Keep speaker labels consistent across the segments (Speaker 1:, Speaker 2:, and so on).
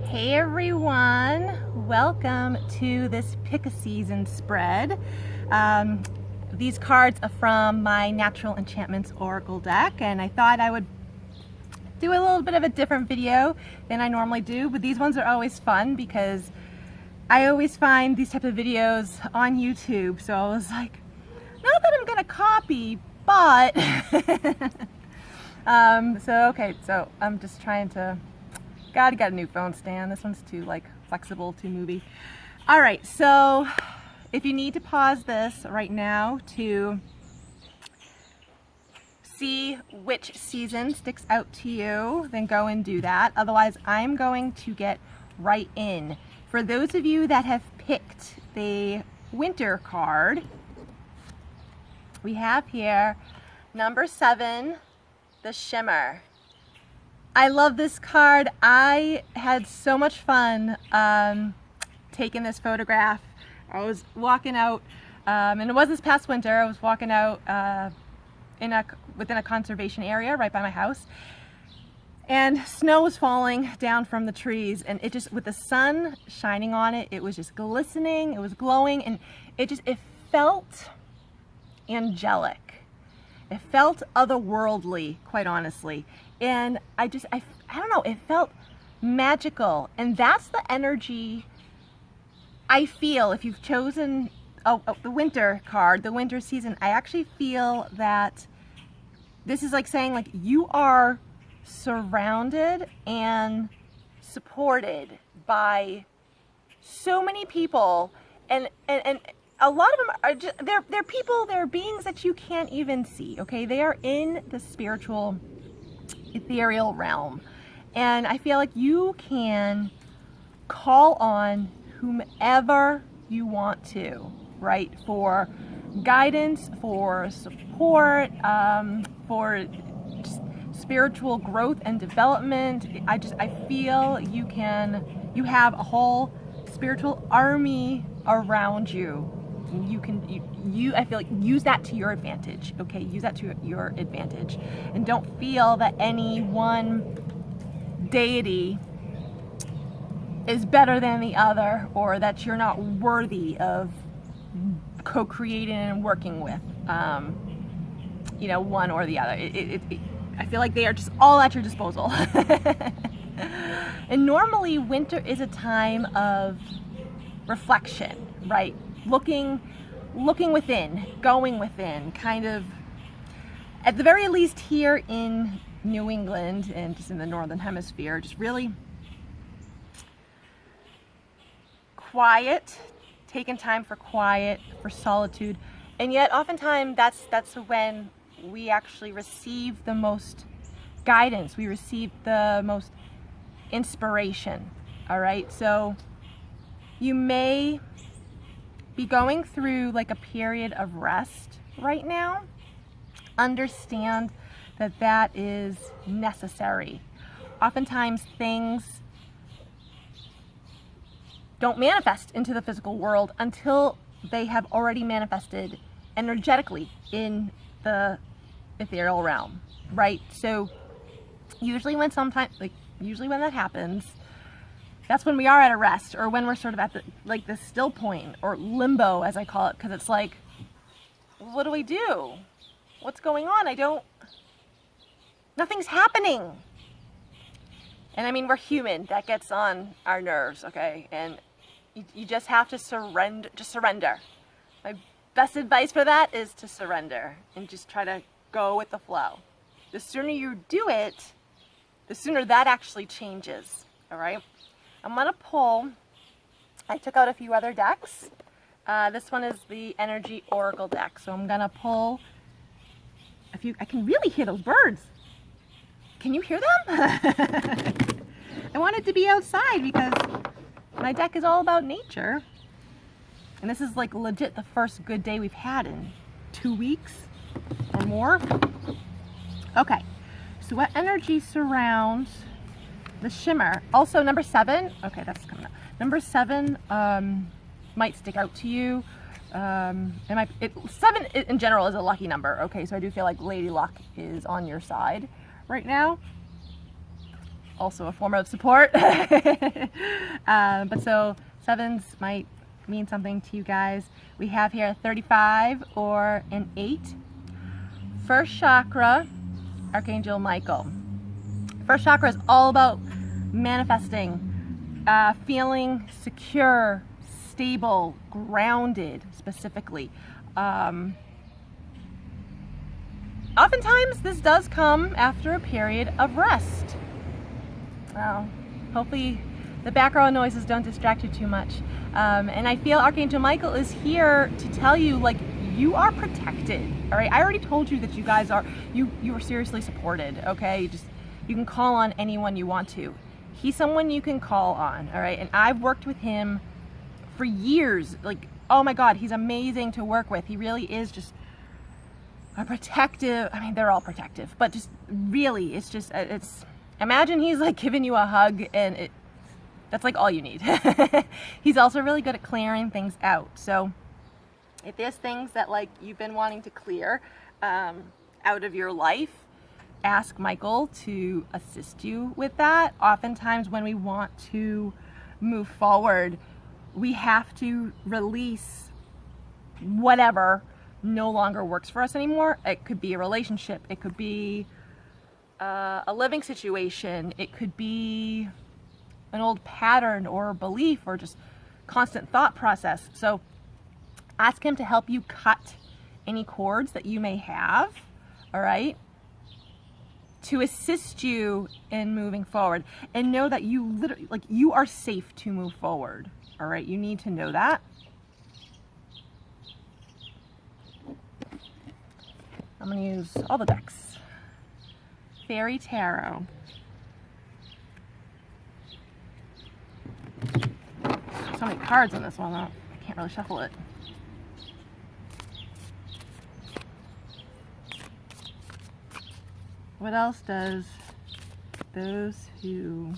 Speaker 1: Hey everyone, welcome to this pick a season spread. These cards are from my Natural Enchantments Oracle deck, and I thought I would do a little bit of a different video than I normally do, but these ones are always fun because I always find these type of videos on YouTube, so I was like, not that I'm gonna copy, but so I'm just trying to got a new phone stand. This one's too flexible, too movie. All right, so if you need to pause this right now to see which season sticks out to you, then go and do that. Otherwise, I'm going to get right in. For those of you that have picked the winter card, we have here number 7, the Shimmer. I love this card. I had so much fun taking this photograph. I was walking out, and it was this past winter. I was walking out within a conservation area right by my house, and snow was falling down from the trees, and it just, with the sun shining on it, it was just glistening, it was glowing, and it felt angelic. It felt otherworldly, quite honestly. And I don't know, it felt magical. And that's the energy I feel if you've chosen the winter card, the winter season. I actually feel that this is like saying, like, you are surrounded and supported by so many people, and a lot of them are just, they're people, they're beings that you can't even see, okay? They are in the spiritual, ethereal realm. And I feel like you can call on whomever you want to, right? For guidance, for support, for just spiritual growth and development. I feel you have a whole spiritual army around you. I feel like use that to your advantage, okay? Use that to your advantage. And don't feel that any one deity is better than the other, or that you're not worthy of co-creating and working with, one or the other. I feel like they are just all at your disposal. And normally winter is a time of reflection, right? Looking within, going within, kind of, at the very least here in New England and just in the Northern Hemisphere, just really quiet, taking time for quiet, for solitude. And yet oftentimes that's when we actually receive the most guidance, we receive the most inspiration. All right, so you may be going through like a period of rest right now. Understand that is necessary. Oftentimes things don't manifest into the physical world until they have already manifested energetically in the ethereal realm, right? So usually when that happens, that's when we are at a rest, or when we're sort of at the still point, or limbo as I call it, because it's like, what do we do? What's going on? Nothing's happening. And I mean, we're human. That gets on our nerves, okay? And you just have to surrender. Just surrender. My best advice for that is to surrender and just try to go with the flow. The sooner you do it, the sooner that actually changes, all right? I'm gonna pull, I took out a few other decks. This one is the Energy Oracle deck. So I'm gonna pull a few. I can really hear those birds. Can you hear them? I wanted to be outside because my deck is all about nature. And this is like legit the first good day we've had in 2 weeks or more. Okay, so what energy surrounds the Shimmer? Also number 7, okay, that's coming up. Number 7 might stick out to you. 7 in general is a lucky number, okay, so I do feel like Lady Luck is on your side right now. also a form of support. But so 7s might mean something to you guys. We have here 35 or an 8. First chakra, Archangel Michael. First chakra is all about manifesting, feeling secure, stable, grounded, specifically. Oftentimes this does come after a period of rest. Well, hopefully the background noises don't distract you too much. And I feel Archangel Michael is here to tell you, like, you are protected. All right, I already told you that you guys are, you are seriously supported. Okay, you can call on anyone you want to. He's someone you can call on. All right, and I've worked with him for years. Like, oh my God, he's amazing to work with. He really is just a protective, I mean, they're all protective, but just really, it's just, imagine he's like giving you a hug, and that's like all you need. He's also really good at clearing things out. So if there's things that like you've been wanting to clear out of your life, ask Michael to assist you with that. Oftentimes when we want to move forward, we have to release whatever no longer works for us anymore. It could be a relationship, it could be a living situation, it could be an old pattern or belief or just constant thought process. So ask him to help you cut any cords that you may have, all right, to assist you in moving forward. And know that you literally, like, you are safe to move forward, all right? You need to know that. I'm going to use all the decks. Fairy Tarot. So many cards on this one, I can't really shuffle it. What else does those who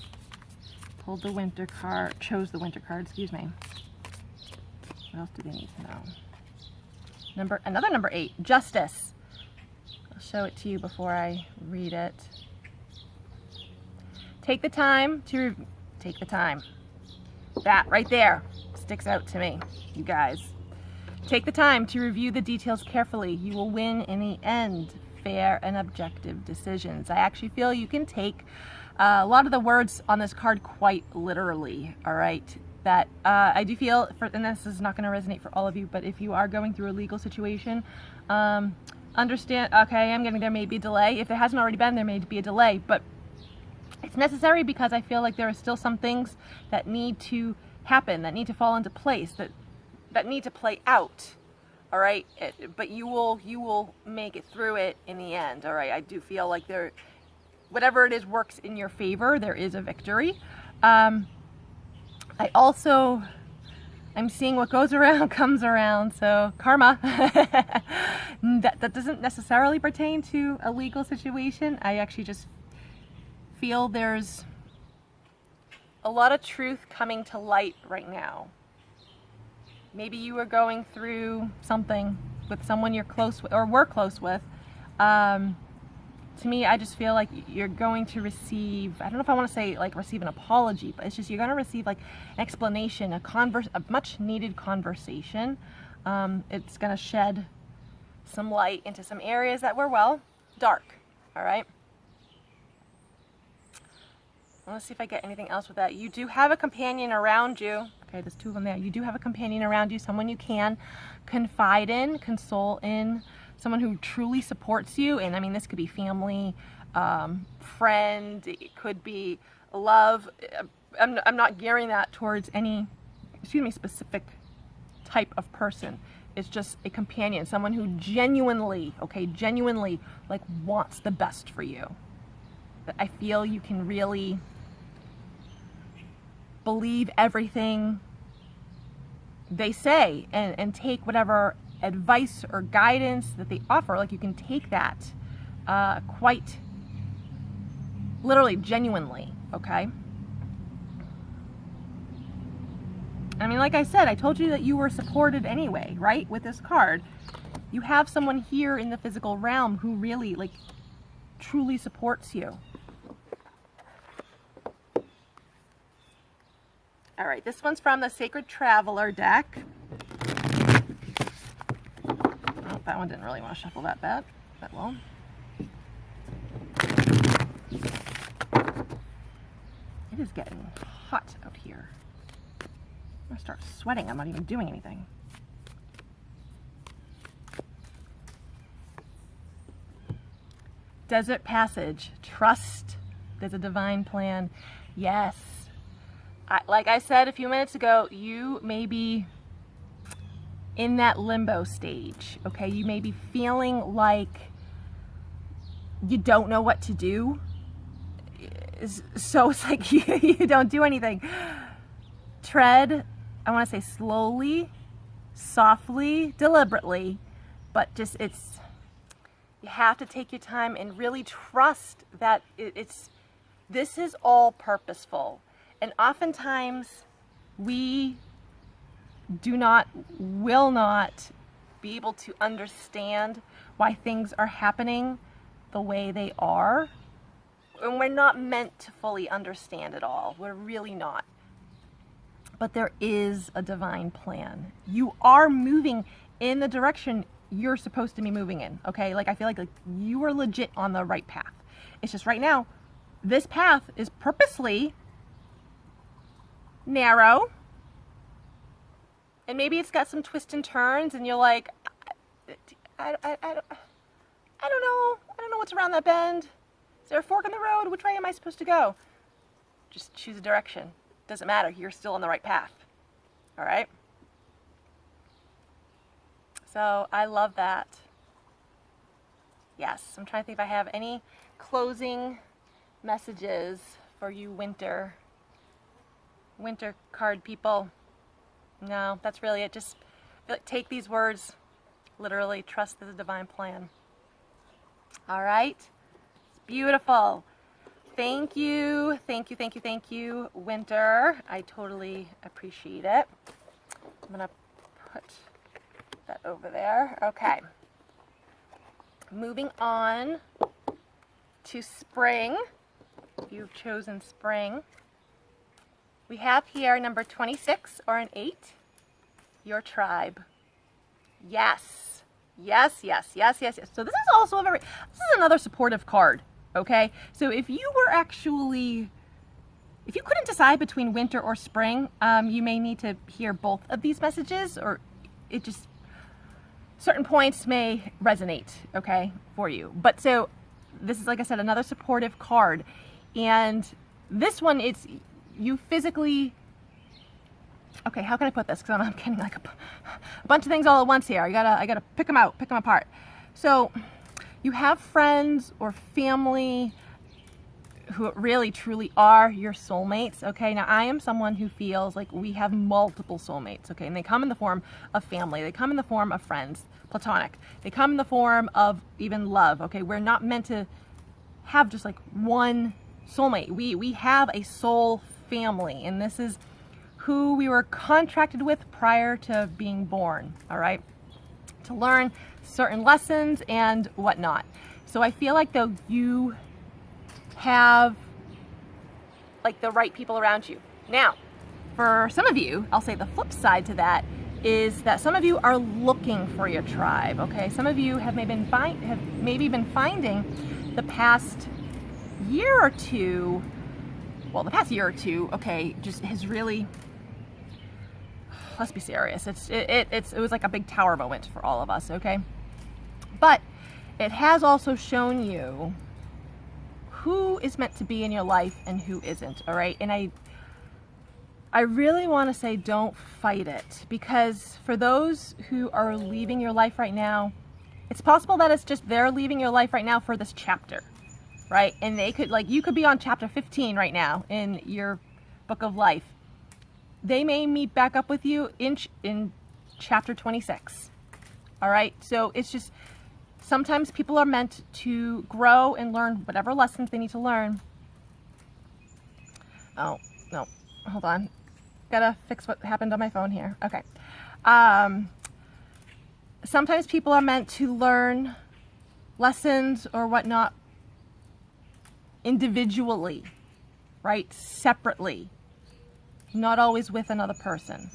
Speaker 1: pulled the winter card, chose the winter card, excuse me. What else do they need to know? Another number 8, Justice. I'll show it to you before I read it. Take the time. That right there sticks out to me, you guys. Take the time to review the details carefully. You will win in the end. Fair and objective decisions. I actually feel you can take a lot of the words on this card quite literally, all right? That I do feel, and this is not going to resonate for all of you, but if you are going through a legal situation, understand, okay, there may be a delay. If there hasn't already been, there may be a delay, but it's necessary because I feel like there are still some things that need to happen, that need to fall into place, that need to play out. All right, but you will make it through it in the end. All right, I do feel like whatever it is works in your favor. There is a victory. I'm seeing what goes around comes around. So karma. that doesn't necessarily pertain to a legal situation. I actually just feel there's a lot of truth coming to light right now. Maybe you were going through something with someone you're close with or were close with. To me, I just feel like you're going to receive, I don't know if I want to say like receive an apology, but it's just you're going to receive like an explanation, a much needed conversation. It's going to shed some light into some areas that were, well, dark. All right. Let's see if I get anything else with that. You do have a companion around you. Okay, there's 2 of them there. You do have a companion around you, someone you can confide in, console in, someone who truly supports you. And I mean, this could be family, friend, it could be love. I'm not gearing that towards any, specific type of person. It's just a companion, someone who genuinely like wants the best for you. That I feel you can really believe everything they say and take whatever advice or guidance that they offer. Like you can take that quite literally, genuinely, okay? I mean, like I said, I told you that you were supported anyway, right? With this card, you have someone here in the physical realm who really, like, truly supports you. All right, this one's from the Sacred Traveler deck. Oh, that one didn't really want to shuffle that well. It is getting hot out here. I'm gonna start sweating. I'm not even doing anything. Desert Passage. Trust. There's a divine plan. Yes. Like I said a few minutes ago, you may be in that limbo stage, okay? You may be feeling like you don't know what to do. So it's like you don't do anything. Tread, I want to say slowly, softly, deliberately, but just you have to take your time and really trust that this is all purposeful. And oftentimes we will not be able to understand why things are happening the way they are. And we're not meant to fully understand it all. We're really not. But there is a divine plan. You are moving in the direction you're supposed to be moving in, okay? Like I feel like you are legit on the right path. It's just right now, this path is purposely narrow. And maybe it's got some twists and turns and you're like, I don't know. I don't know what's around that bend. Is there a fork in the road? Which way am I supposed to go? Just choose a direction. Doesn't matter. You're still on the right path. All right? So I love that. Yes, I'm trying to think if I have any closing messages for you winter card people. No, that's really it. Just take these words literally. Trust the divine plan. All right? It's beautiful. Thank you, Winter. I totally appreciate it. I'm going to put that over there. Okay. Moving on to spring. You've chosen spring. We have here number 26 or an 8. Your tribe. Yes. Yes. So this is also this is another supportive card. Okay, so if you couldn't decide between winter or spring, you may need to hear both of these messages, or certain points may resonate, okay, for you. But so this is, like I said, another supportive card. And this one, it's you physically, okay, how can I put this? Because I'm getting like a bunch of things all at once here. I gotta pick them apart. So you have friends or family who really truly are your soulmates, okay? Now, I am someone who feels like we have multiple soulmates, okay? And they come in the form of family. They come in the form of friends, platonic. They come in the form of even love, okay? We're not meant to have just like one soulmate. We have a soul family, and this is who we were contracted with prior to being born, all right? To learn certain lessons and whatnot. So I feel like though you have like the right people around you. Now, for some of you, I'll say the flip side to that is that some of you are looking for your tribe, okay? Some of you have maybe been finding the past year or two, okay, just has really, let's be serious. It was like a big tower moment for all of us, okay? But it has also shown you who is meant to be in your life and who isn't, all right? And I really want to say don't fight it, because for those who are leaving your life right now, it's possible that it's just they're leaving your life right now for this chapter, right? And they could, like, you could be on chapter 15 right now in your book of life. They may meet back up with you in chapter 26, all right? So it's just, sometimes people are meant to grow and learn whatever lessons they need to learn. Oh, no, hold on. Gotta fix what happened on my phone here. Okay. Sometimes people are meant to learn lessons or whatnot individually, right? Separately. not always with another person.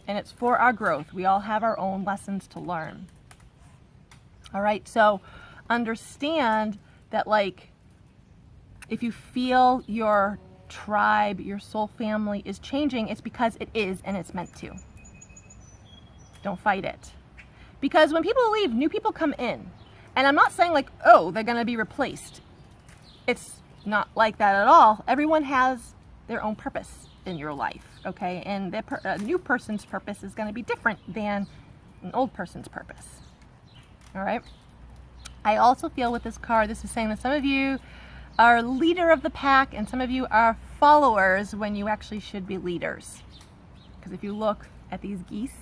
Speaker 1: And it's for our growth. We all have our own lessons to learn. All right, so understand that, like, if you feel your tribe, your soul family is changing, it's because it is, and it's meant to. Don't fight it. Because when people leave, new people come in. And I'm not saying like, oh, they're going to be replaced. It's not like that at all. Everyone has their own purpose in your life, okay? And a new person's purpose is going to be different than an old person's purpose. All right? I also feel with this card, this is saying that some of you are leader of the pack and some of you are followers when you actually should be leaders. Because if you look at these geese,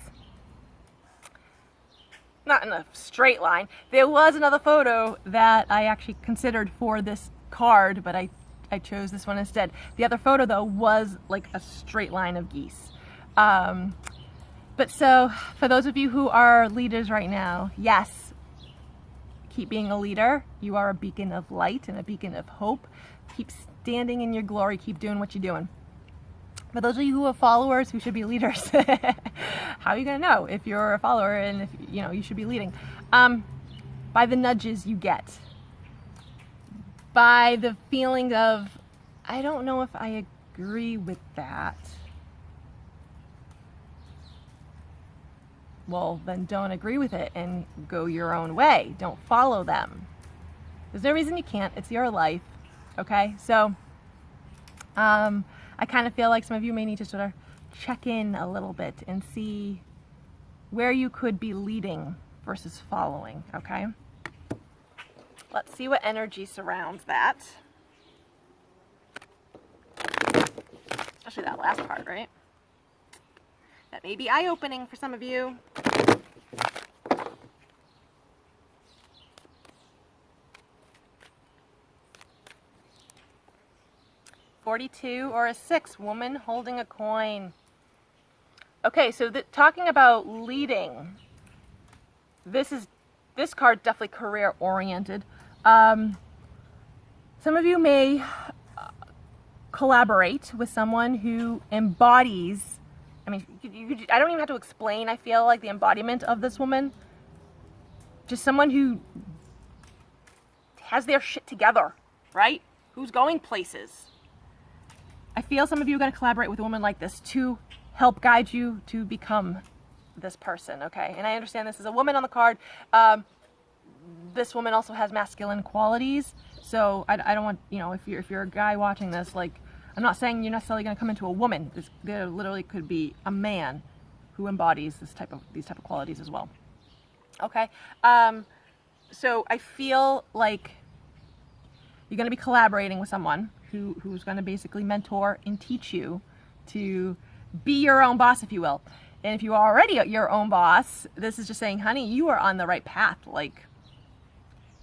Speaker 1: not in a straight line, there was another photo that I actually considered for this card, but I chose this one instead. The other photo though was like a straight line of geese. But so for those of you who are leaders right now, yes, keep being a leader. You are a beacon of light and a beacon of hope. Keep standing in your glory. Keep doing what you're doing. For those of you who are followers who should be leaders, how are you going to know if you're a follower and if you should be leading? By the nudges you get. By the feeling of, I don't know if I agree with that. Well, then don't agree with it and go your own way. Don't follow them. There's no reason you can't. It's your life. Okay? So, I kind of feel like some of you may need to sort of check in a little bit and see where you could be leading versus following, okay? Let's see what energy surrounds that. Especially that last part, right? That may be eye-opening for some of you. 42 or a 6, woman holding a coin. Okay, so talking about leading, this card definitely career oriented. Some of you may collaborate with someone who embodies, I mean, I don't even have to explain, I feel like, the embodiment of this woman. Just someone who has their shit together, right? Who's going places. I feel some of you are going to collaborate with a woman like this to help guide you to become this person, okay? And I understand this is a woman on the card. This woman also has masculine qualities, so I don't want, if you're a guy watching this, like, I'm not saying you're necessarily going to come into a woman. There literally could be a man who embodies these type of qualities as well. Okay? So I feel like you're going to be collaborating with someone who's going to basically mentor and teach you to be your own boss, if you will. And if you're already your own boss, this is just saying, honey, you are on the right path. Like,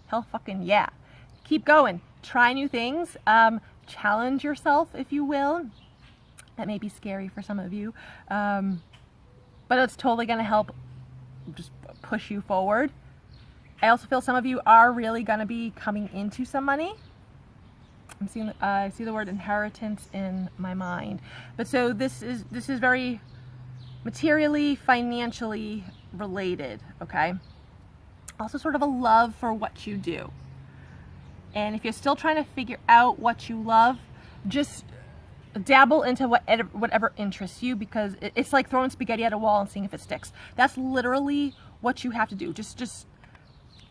Speaker 1: hell fucking yeah. Keep going. Try new things. Challenge yourself, if you will. That may be scary for some of you. But it's totally going to help just push you forward. I also feel some of you are really going to be coming into some money. I see the word inheritance in my mind. But so this is very materially, financially related, okay? Also sort of a love for what you do. And if you're still trying to figure out what you love, just dabble into whatever interests you, because it's like throwing spaghetti at a wall and seeing if it sticks. That's literally what you have to do. Just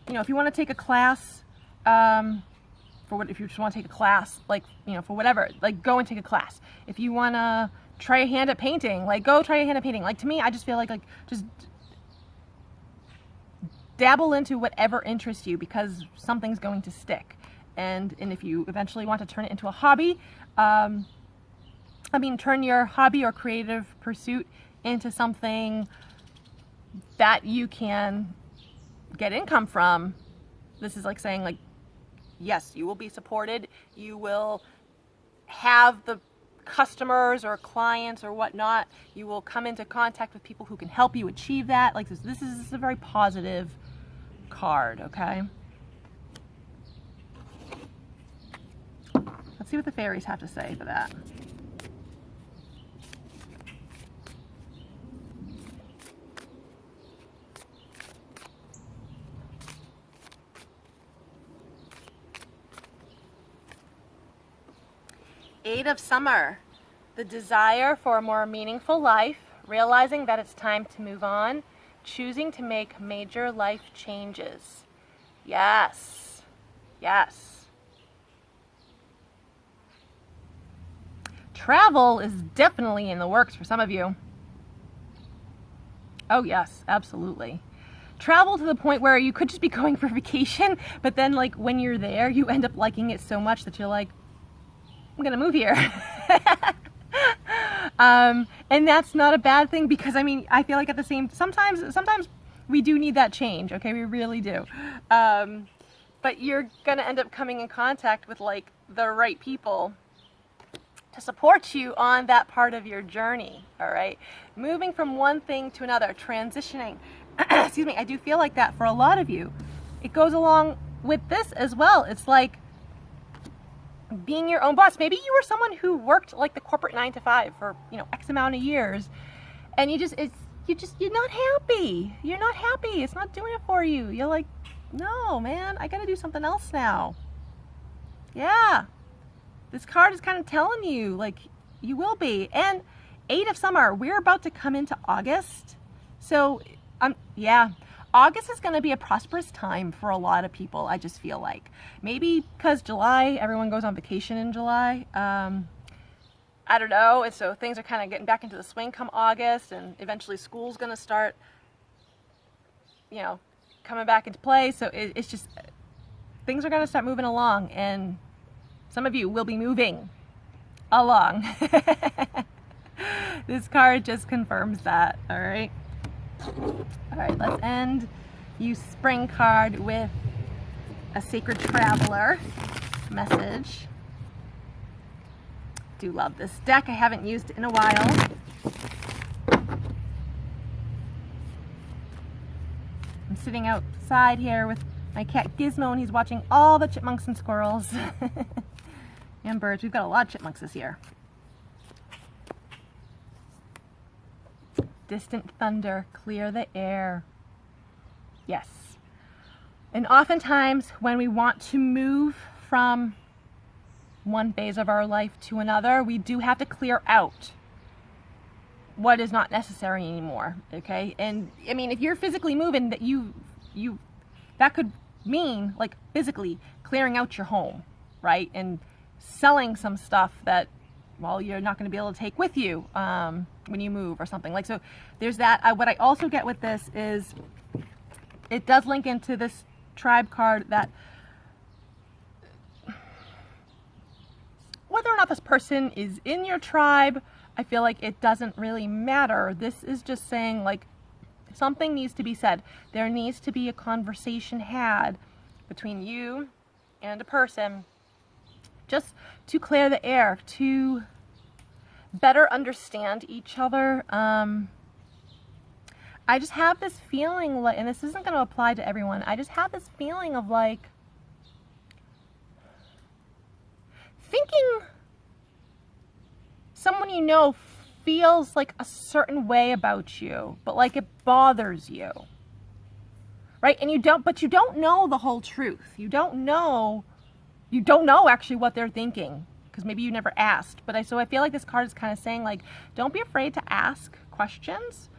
Speaker 1: if you want to take a class, if you just want to take a class, like, for whatever, like, go and take a class. If you want to try a hand at painting, like, go try a hand at painting. Like, to me, I just feel like just dabble into whatever interests you, because something's going to stick. And if you eventually want to turn it into a hobby, turn your hobby or creative pursuit into something that you can get income from. This is like saying, like, yes, you will be supported. You will have the customers or clients or whatnot. You will come into contact with people who can help you achieve that. Like, this is a very positive card, okay? Let's see what the fairies have to say for that. Eight of Summer. The desire for a more meaningful life, realizing that it's time to move on, choosing to make major life changes. Yes. Yes. Travel is definitely in the works for some of you. Oh yes, absolutely. Travel to the point where you could just be going for vacation, but then like when you're there, you end up liking it so much that you're like, I'm gonna move here. And that's not a bad thing, because I mean, I feel like at the same, sometimes we do need that change, okay, we really do. But you're gonna end up coming in contact with like the right people to support you on that part of your journey, all right? Moving from one thing to another, transitioning. Excuse me, I do feel like that for a lot of you. It goes along with this as well. It's like being your own boss. Maybe you were someone who worked like the corporate 9 to 5 for, you know, X amount of years, and you're not happy. You're not happy. It's not doing it for you. You're like, no, man, I gotta do something else now. Yeah. This card is kind of telling you, like, you will be. And Eight of Summer, we're about to come into August. So, yeah, August is going to be a prosperous time for a lot of people, I just feel like. Maybe because July, everyone goes on vacation in July. I don't know. And so things are kind of getting back into the swing come August, and eventually school's going to start, you know, coming back into play. So it's just, things are going to start moving along, and some of you will be moving along. This card just confirms that, all right? All right, let's end you spring card with a Sacred Traveler message. Do love this deck. I haven't used it in a while. I'm sitting outside here with my cat Gizmo, and he's watching all the chipmunks and squirrels. And birds. We've got a lot of chipmunks this year. Distant thunder, clear the air. Yes. And oftentimes when we want to move from one phase of our life to another, we do have to clear out what is not necessary anymore, okay? And I mean, if you're physically moving, that that could mean like physically clearing out your home, right? And selling some stuff that, well, you're not going to be able to take with you when you move or something. Like, so there's that. What I also get with this is it does link into this tribe card that whether or not this person is in your tribe, I feel like it doesn't really matter. This is just saying like something needs to be said. There needs to be a conversation had between you and a person, just to clear the air, to better understand each other. I just have this feeling, like, and this isn't going to apply to everyone, I just have this feeling of like thinking someone you know feels like a certain way about you, but like it bothers you, right? And you don't know the whole truth. You don't know actually what they're thinking, because maybe you never asked. So I feel like this card is kind of saying like, don't be afraid to ask questions.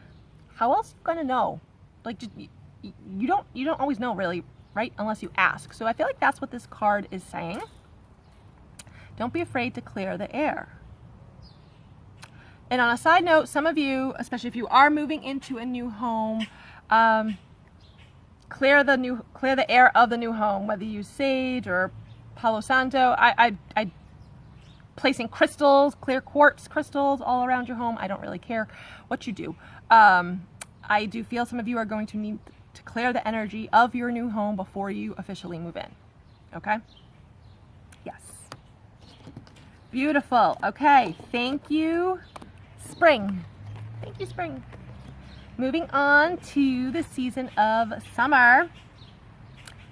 Speaker 1: How else are you going to know? Like, you don't always know really, right? Unless you ask. So I feel like that's what this card is saying. Don't be afraid to clear the air. And on a side note, some of you, especially if you are moving into a new home, clear the air of the new home, whether you use sage or Palo Santo. I placing crystals, clear quartz crystals all around your home. I don't really care what you do. I do feel some of you are going to need to clear the energy of your new home before you officially move in. Okay? Yes. Beautiful. Okay. Thank you, spring. Thank you, spring. Moving on to the season of summer.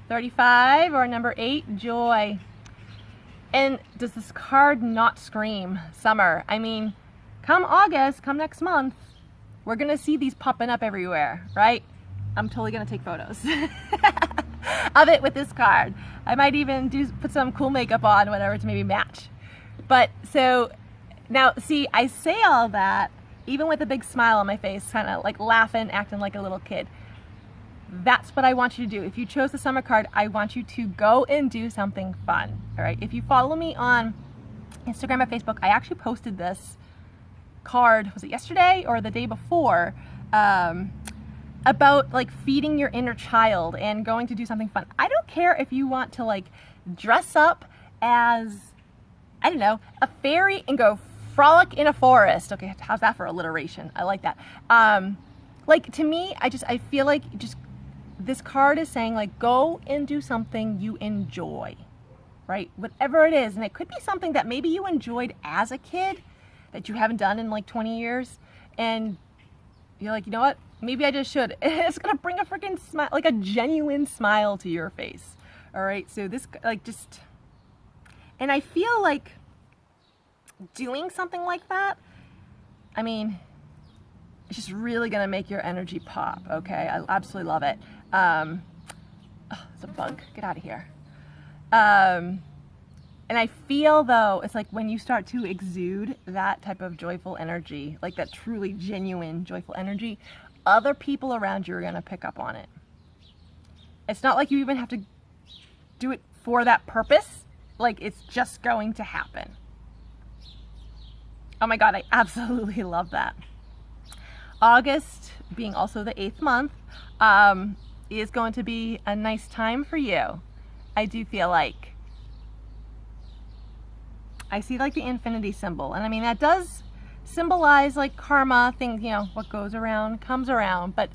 Speaker 1: 35 or number 8, joy. And does this card not scream summer? I mean, come August, come next month, we're going to see these popping up everywhere, right? I'm totally going to take photos of it with this card. I might even put some cool makeup on, whatever, to maybe match. But so now, see, I say all that even with a big smile on my face, kind of like laughing, acting like a little kid. That's what I want you to do. If you chose the summer card, I want you to go and do something fun. All right. If you follow me on Instagram or Facebook, I actually posted this card, was it yesterday or the day before, about like feeding your inner child and going to do something fun. I don't care if you want to like dress up as, I don't know, a fairy and go frolic in a forest. Okay, how's that for alliteration? I like that. Like, to me, I feel like just this card is saying like, go and do something you enjoy, right? Whatever it is. And it could be something that maybe you enjoyed as a kid that you haven't done in like 20 years. And you're like, you know what? Maybe I just should. It's going to bring a freaking smile, like a genuine smile to your face. All right. So this, like, just, and I feel like doing something like that, I mean, it's just really going to make your energy pop. Okay. I absolutely love it. Oh, it's a bug. Get out of here. And I feel though, it's like when you start to exude that type of joyful energy, like that truly genuine joyful energy, other people around you are going to pick up on it. It's not like you even have to do it for that purpose. Like, it's just going to happen. Oh my God, I absolutely love that. August, being also the 8th month, is going to be a nice time for you. I do feel like. I see like the infinity symbol. And I mean, that does symbolize like karma, things, you know, what goes around comes around, but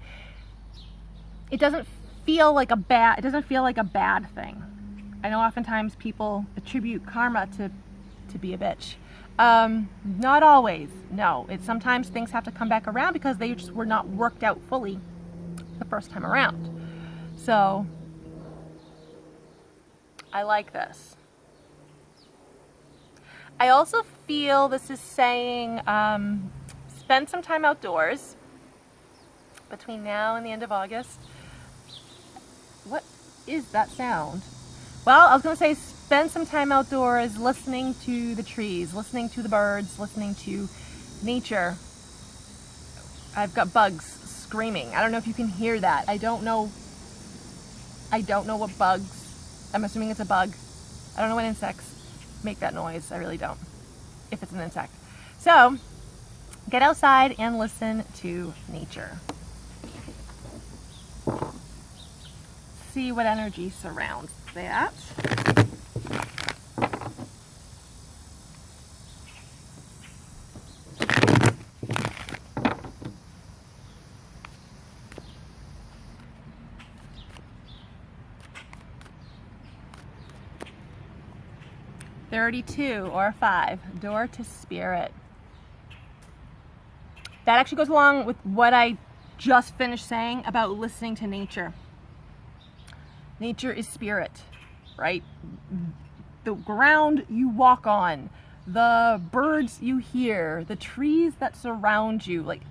Speaker 1: it doesn't feel like a bad thing. I know oftentimes people attribute karma to be a bitch. Not always. No, it's sometimes things have to come back around because they just were not worked out fully the first time around. So I like this. I also feel this is saying spend some time outdoors between now and the end of August. What is that sound? Well, I was going to say spend some time outdoors listening to the trees, listening to the birds, listening to nature. I've got bugs screaming. I don't know if you can hear that. I don't know what bugs. I'm assuming it's a bug. I don't know what insects make that noise. I really don't, if it's an insect. So get outside and listen to nature. See what energy surrounds that. $32 or $5, door to spirit. That actually goes along with what I just finished saying about listening to nature. Nature is spirit, right? The ground you walk on, the birds you hear, the trees that surround you, like,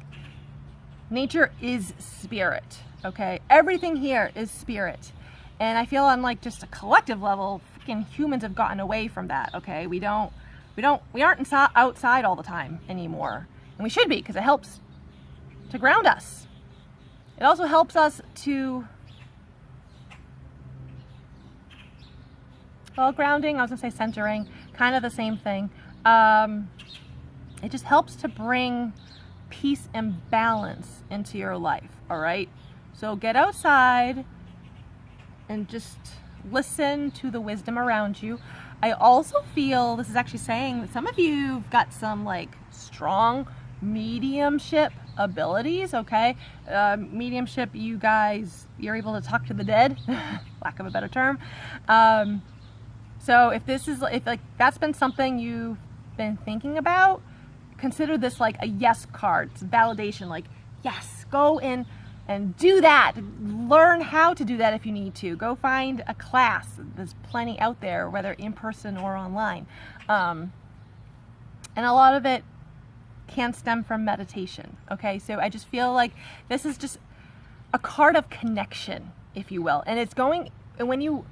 Speaker 1: nature is spirit, okay? Everything here is spirit. And I feel on like just a collective level, freaking humans have gotten away from that, okay? We aren't outside all the time anymore. And we should be, because it helps to ground us. It also helps us to, well, grounding, I was gonna say centering, kind of the same thing. It just helps to bring peace and balance into your life, all right? So get outside and just listen to the wisdom around you. I also feel this is actually saying that some of you've got some like strong mediumship abilities, okay? Mediumship, you guys, you're able to talk to the dead, lack of a better term. So if like that's been something you've been thinking about, consider this like a yes card. It's validation, like, yes, go in and do that. Learn how to do that if you need to. Go find a class. There's plenty out there, whether in person or online. And a lot of it can stem from meditation. Okay, so I just feel like this is just a card of connection, if you will. And it's going, when you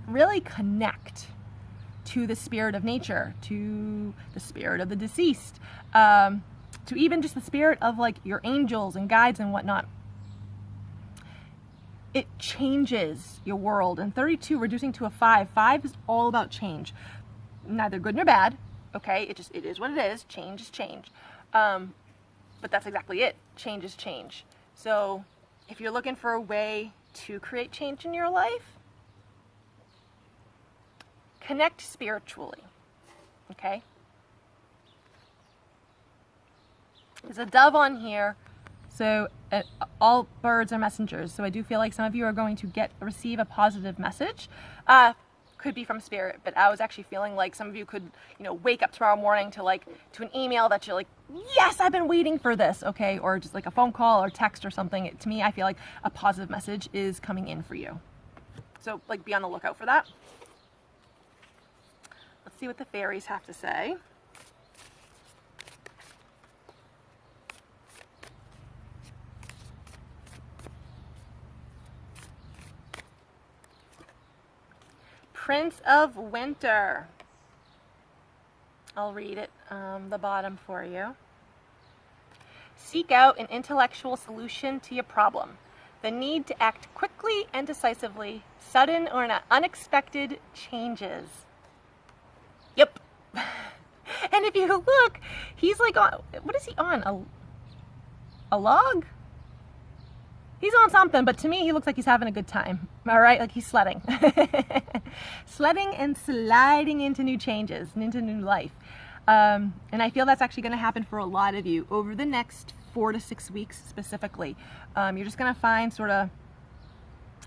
Speaker 1: really connect to the spirit of nature, to the spirit of the deceased, to even just the spirit of like your angels and guides and whatnot. It changes your world. And 32 reducing to a 5. 5 is all about change. Neither good nor bad. Okay, it is what it is. Change is change. But that's exactly it. Change is change. So if you're looking for a way to create change in your life, connect spiritually. Okay? There's a dove on here. So all birds are messengers. So I do feel like some of you are going to receive a positive message. Could be from spirit, but I was actually feeling like some of you could, wake up tomorrow morning to an email that you're like, yes, I've been waiting for this, okay? Or just like a phone call or text or something. To me, I feel like a positive message is coming in for you. So be on the lookout for that. Let's see what the fairies have to say. Prince of Winter. I'll read it, the bottom for you. Seek out an intellectual solution to your problem. The need to act quickly and decisively, sudden or unexpected changes. Yep. And if you look, he's like on, what is he on? A log? He's on something, but to me, he looks like he's having a good time. All right? Like he's sledding. Sledding and sliding into new changes and into new life. And I feel that's actually going to happen for a lot of you over the next 4 to 6 weeks specifically. You're just going to find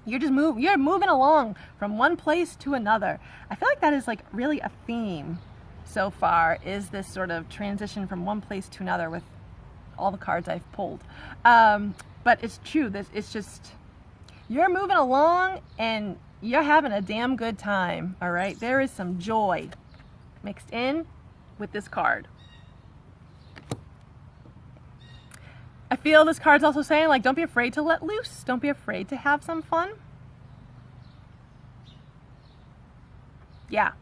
Speaker 1: you're moving along from one place to another. I feel like that is like really a theme so far, is this sort of transition from one place to another with all the cards I've pulled. But it's true. It's just, you're moving along and you're having a damn good time. All right. There is some joy mixed in with this card. I feel this card's also saying, like, don't be afraid to let loose. Don't be afraid to have some fun. Yeah.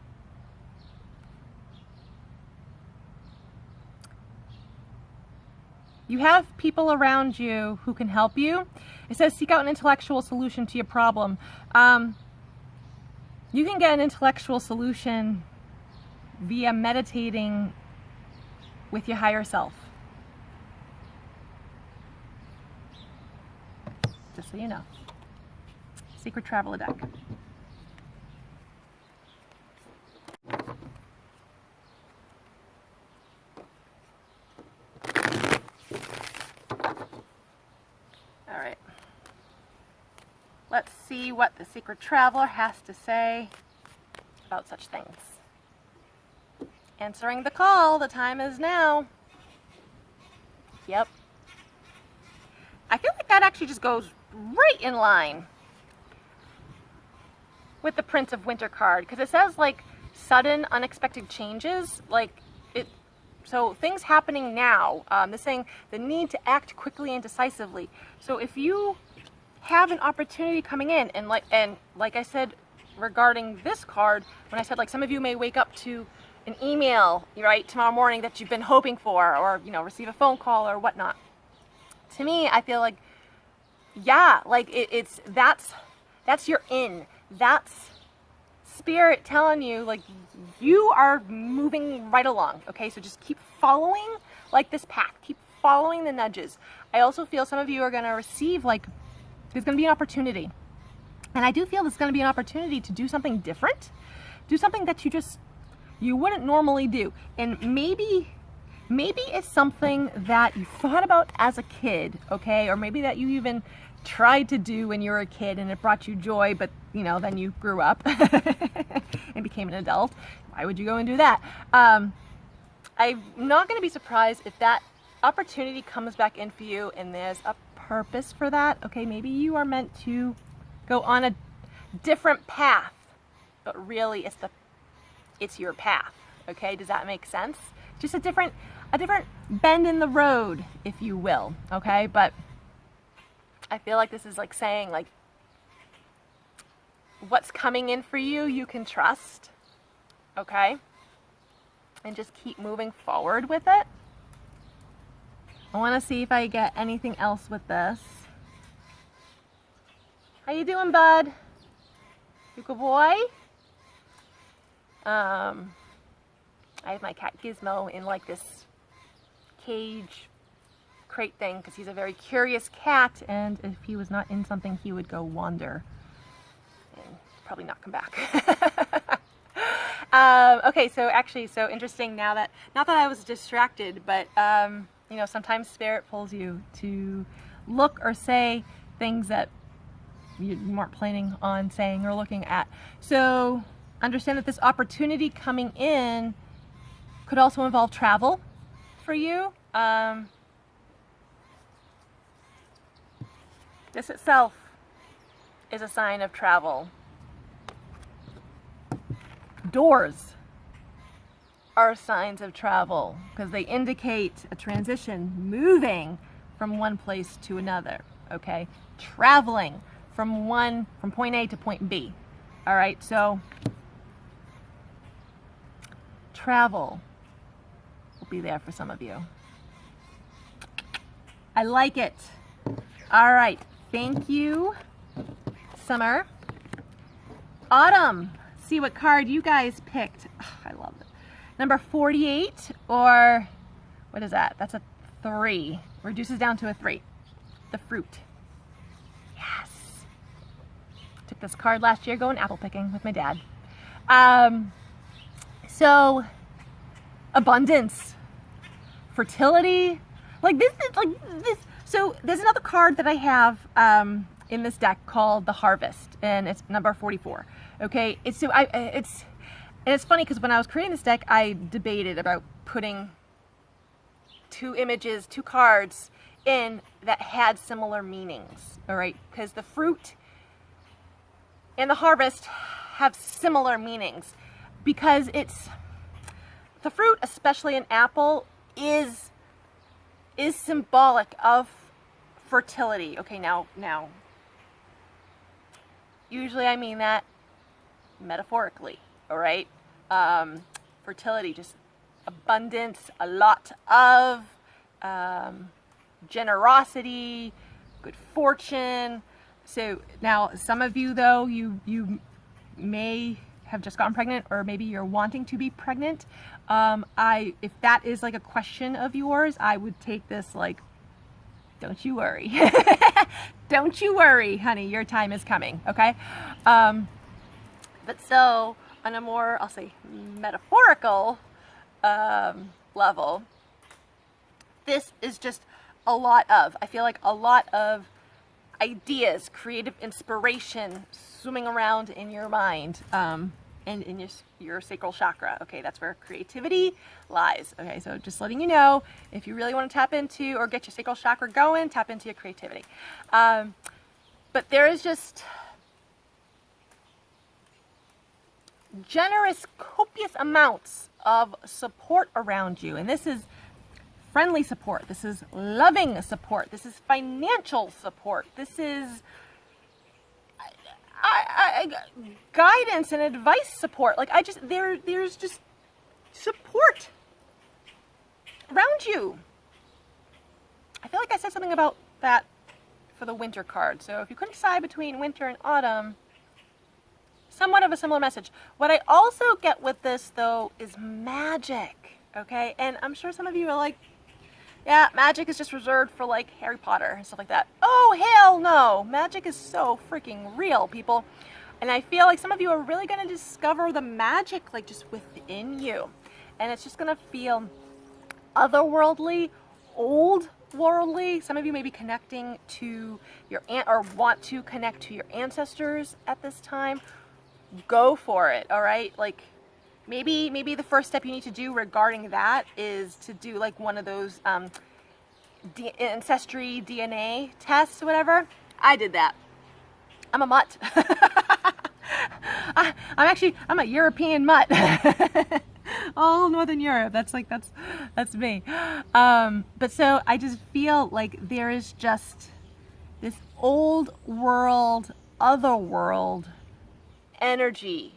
Speaker 1: You have people around you who can help you. It says seek out an intellectual solution to your problem. You can get an intellectual solution via meditating with your higher self. Just so you know. Secret Traveler deck. Let's see what the Secret Traveler has to say about such things. Answering the call, the time is now. Yep. I feel like that actually just goes right in line with the Prince of Winter card, because it says like sudden, unexpected changes, so things happening now. This saying the need to act quickly and decisively. So if you have an opportunity coming in, and like I said regarding this card, when I said like some of you may wake up to an email, right, tomorrow morning that you've been hoping for, or receive a phone call or whatnot. To me, I feel like, yeah, like that's your in. That's spirit telling you like you are moving right along. Okay, so just keep following like this path. Keep following the nudges. I also feel some of you are going to receive there's going to be an opportunity. And I do feel there's going to be an opportunity to do something different. Do something that you wouldn't normally do. And maybe it's something that you thought about as a kid, okay? Or maybe that you even tried to do when you were a kid and it brought you joy, but then you grew up and became an adult. Why would you go and do that? I'm not going to be surprised if that opportunity comes back in for you and there's a purpose for that. Okay, maybe you are meant to go on a different path, but really it's your path. Okay, does that make sense? Just a different bend in the road, if you will. Okay, but I feel like this is like saying like what's coming in for you, you can trust. okay? And just keep moving forward with it. I want to see if I get anything else with this. How you doing, bud? You good boy? I have my cat Gizmo in like this cage crate thing because he's a very curious cat, and if he was not in something he would go wander and probably not come back. Okay, so actually, so interesting now that, not that I was distracted, but you know, sometimes spirit pulls you to look or say things that you weren't planning on saying or looking at. So understand that this opportunity coming in could also involve travel for you. This itself is a sign of travel. Doors are signs of travel because they indicate a transition, moving from one place to another, okay? Traveling from point A to point B. All right, so travel will be there for some of you. I like it. All right, thank you, Summer. Autumn, see what card you guys picked. Oh, I love it. Number 48, or what is that? That's a 3. Reduces down to a 3. The fruit. Yes. Took this card last year going apple picking with my dad. So abundance, fertility, like this. So there's another card that I have in this deck called the Harvest, and it's number 44. Okay, it's funny because when I was creating this deck, I debated about putting 2 images, 2 cards in that had similar meanings. All right, because the fruit and the harvest have similar meanings, because it's the fruit, especially an apple, is symbolic of fertility. Okay, now usually I mean that metaphorically, all right? Fertility, just abundance, a lot of generosity, good fortune. So now some of you though, you may have just gotten pregnant, or maybe you're wanting to be pregnant. If that is like a question of yours, I would take this like, don't you worry. Don't you worry, honey, your time is coming, okay? But so on a more, I'll say, metaphorical level, this is just a lot of, I feel like a lot of ideas, creative inspiration swimming around in your mind, and in your sacral chakra. Okay, that's where creativity lies. Okay, so just letting you know, if you really want to tap into or get your sacral chakra going, tap into your creativity. But there is just generous, copious amounts of support around you, and this is friendly support, this is loving support, this is financial support, this is guidance and advice support. Like there's just support around you. I feel like I said something about that for the winter card. So if you couldn't decide between winter and autumn, somewhat of a similar message. What I also get with this though is magic. Okay, and I'm sure some of you are like, yeah, magic is just reserved for like Harry Potter and stuff like that. Oh, hell no. Magic is so freaking real, people. And I feel like some of you are really going to discover the magic like just within you. And it's just going to feel otherworldly, old worldly. Some of you may be connecting to your or want to connect to your ancestors at this time. Go for it, all right? Like maybe the first step you need to do regarding that is to do like one of those ancestry DNA tests or whatever. I did that. I'm a mutt. I'm a European mutt. All Northern Europe. That's me. But so I just feel like there is just this old world, other world energy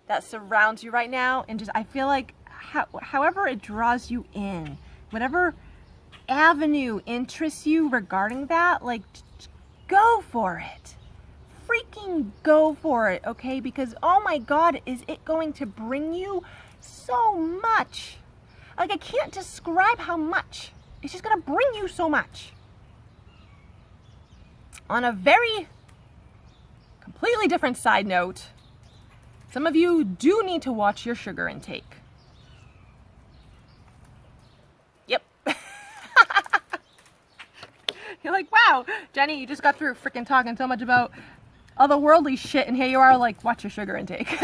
Speaker 1: that surrounds you right now, and just, I feel like however it draws you in, whatever avenue interests you regarding that, like, go for it. Freaking go for it, okay? Because, oh my God, is it going to bring you so much. Like, I can't describe how much. It's just gonna bring you so much. On a very completely different side note, some of you do need to watch your sugar intake. Yep. You're like, wow, Jenny, you just got through freaking talking so much about otherworldly shit, and here you are like, watch your sugar intake.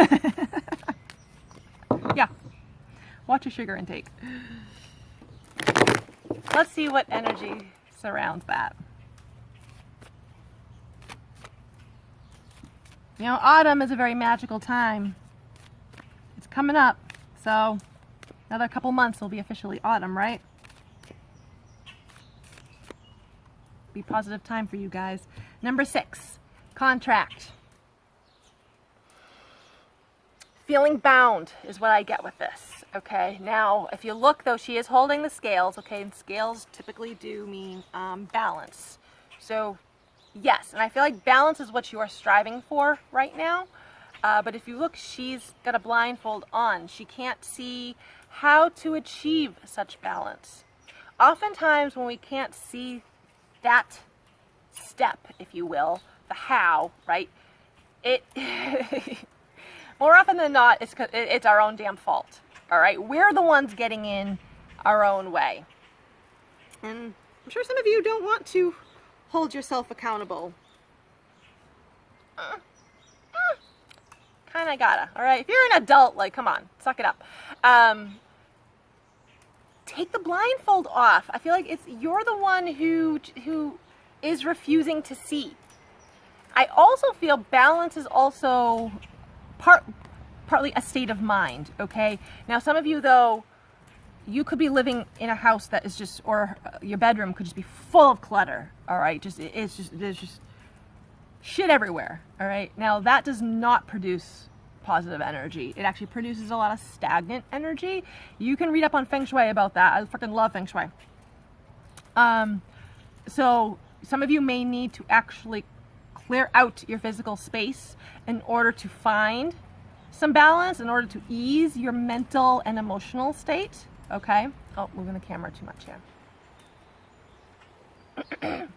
Speaker 1: Yeah, watch your sugar intake. Let's see what energy surrounds that. You know, autumn is a very magical time. It's coming up, so another couple months will be officially autumn, right? Be positive time for you guys. Number 6, contract. Feeling bound is what I get with this, okay? Now, if you look, though, she is holding the scales, okay? And scales typically do mean balance. So, yes, and I feel like balance is what you are striving for right now. But if you look, she's got a blindfold on. She can't see how to achieve such balance. Oftentimes, when we can't see that step, if you will, the how, right? It more often than not, it's our own damn fault. All right, we're the ones getting in our own way, and I'm sure some of you don't want to hold yourself accountable. Kind of gotta. All right, if you're an adult, like, come on, suck it up. Take the blindfold off. I feel like you're the one who is refusing to see. I also feel balance is also partly a state of mind, okay? Now, some of you, though, you could be living in a house that is just, or your bedroom could just be full of clutter, all right? There's just shit everywhere, all right? Now, that does not produce positive energy. It actually produces a lot of stagnant energy. You can read up on Feng Shui about that. I freaking love Feng Shui. So some of you may need to actually clear out your physical space in order to find some balance, in order to ease your mental and emotional state, okay? Oh, moving the camera too much here.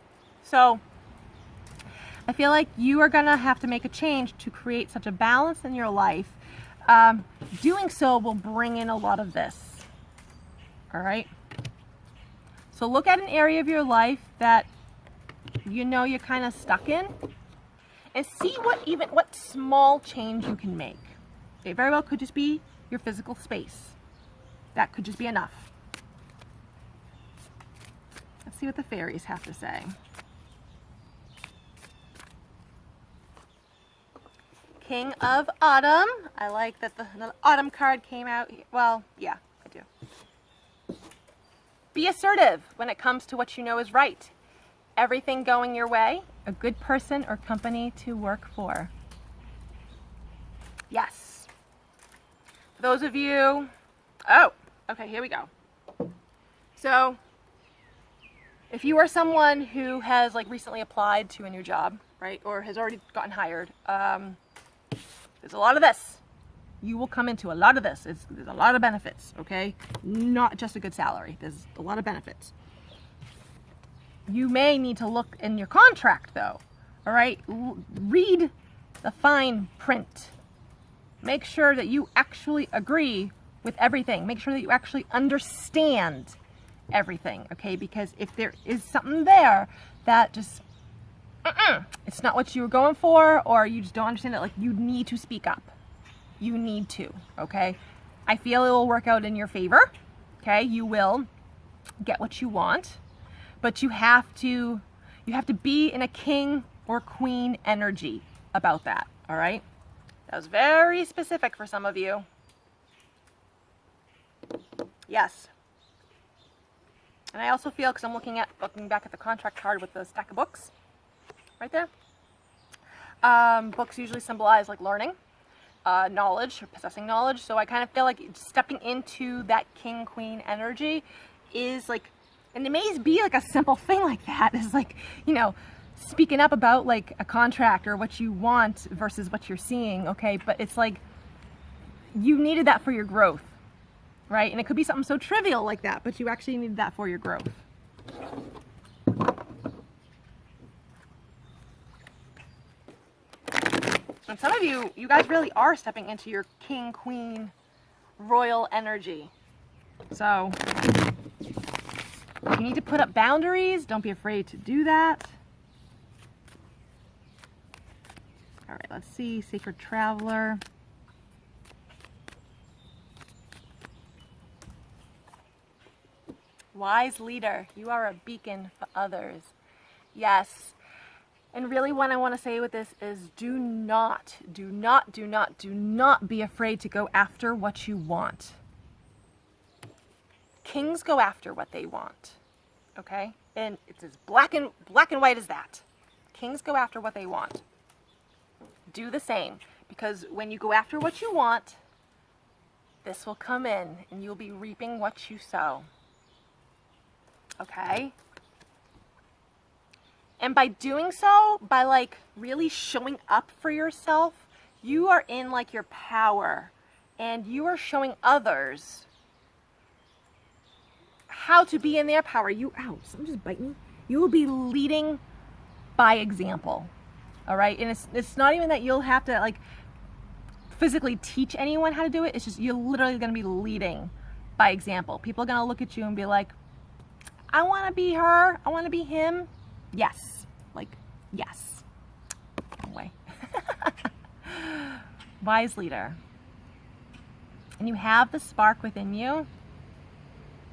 Speaker 1: So I feel like you are gonna have to make a change to create such a balance in your life. Doing so will bring in a lot of this, all right? So look at an area of your life that you know you're kind of stuck in, and see what small change you can make. It very well could just be your physical space. That could just be enough. Let's see what the fairies have to say. King of Autumn. I like that the Autumn card came out. Well, yeah, I do. Be assertive when it comes to what you know is right. Everything going your way, a good person or company to work for. Yes. For those of you, oh, okay, here we go. So, if you are someone who has like recently applied to a new job, right, or has already gotten hired, there's a lot of this. You will come into a lot of this. There's a lot of benefits, okay? Not just a good salary. There's a lot of benefits. You may need to look in your contract, though, all right? Read the fine print. Make sure that you actually agree with everything. Make sure that you actually understand everything, okay? Because if there is something there that just, it's not what you were going for, or you just don't understand it, like, you need to speak up. You need to, okay? I feel it will work out in your favor, okay? You will get what you want. But you have to be in a king or queen energy about that, all right? That was very specific for some of you. Yes. And I also feel, because I'm looking back at the contract card with the stack of books, right there. Books usually symbolize like learning. knowledge, or possessing knowledge. So I kind of feel like stepping into that king queen energy is like, and it may be like a simple thing like that, is like, you know, speaking up about like a contract or what you want versus what you're seeing, okay? But it's like, you needed that for your growth, right? And it could be something so trivial like that, but you actually needed that for your growth. And some of you, you guys really are stepping into your king, queen, royal energy. So if you need to put up boundaries, don't be afraid to do that. All right, let's see, Sacred Traveler. Wise leader, you are a beacon for others. Yes. And really what I want to say with this is do not be afraid to go after what you want. Kings go after what they want. Okay? And it's as black and white as that. Kings go after what they want. Do the same, because when you go after what you want, this will come in and you'll be reaping what you sow. Okay? And by doing so, by like really showing up for yourself, you are in like your power, and you are showing others how to be in their power. Ow, something just bite me. You will be leading by example. All right? And it's not even that you'll have to like physically teach anyone how to do it. It's just you're literally going to be leading by example. People are going to look at you and be like, I want to be her. I want to be him. Yes. Like, yes. Anyway. Wise leader. And you have the spark within you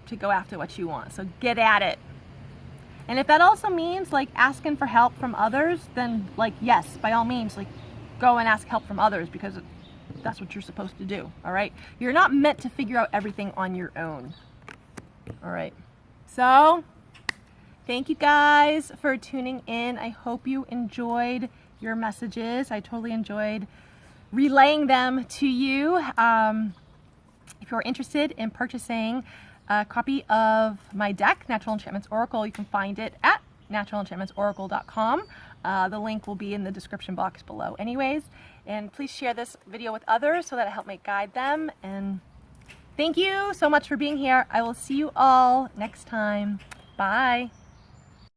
Speaker 1: to go after what you want. So get at it. And if that also means like asking for help from others, then like, yes, by all means, like go and ask help from others, because that's what you're supposed to do. All right. You're not meant to figure out everything on your own. All right. So thank you guys for tuning in. I hope you enjoyed your messages. I totally enjoyed relaying them to you. If you're interested in purchasing a copy of my deck, Natural Enchantments Oracle, you can find it at naturalenchantmentsoracle.com. The link will be in the description box below anyways. And please share this video with others so that it helps me guide them. And thank you so much for being here. I will see you all next time. Bye.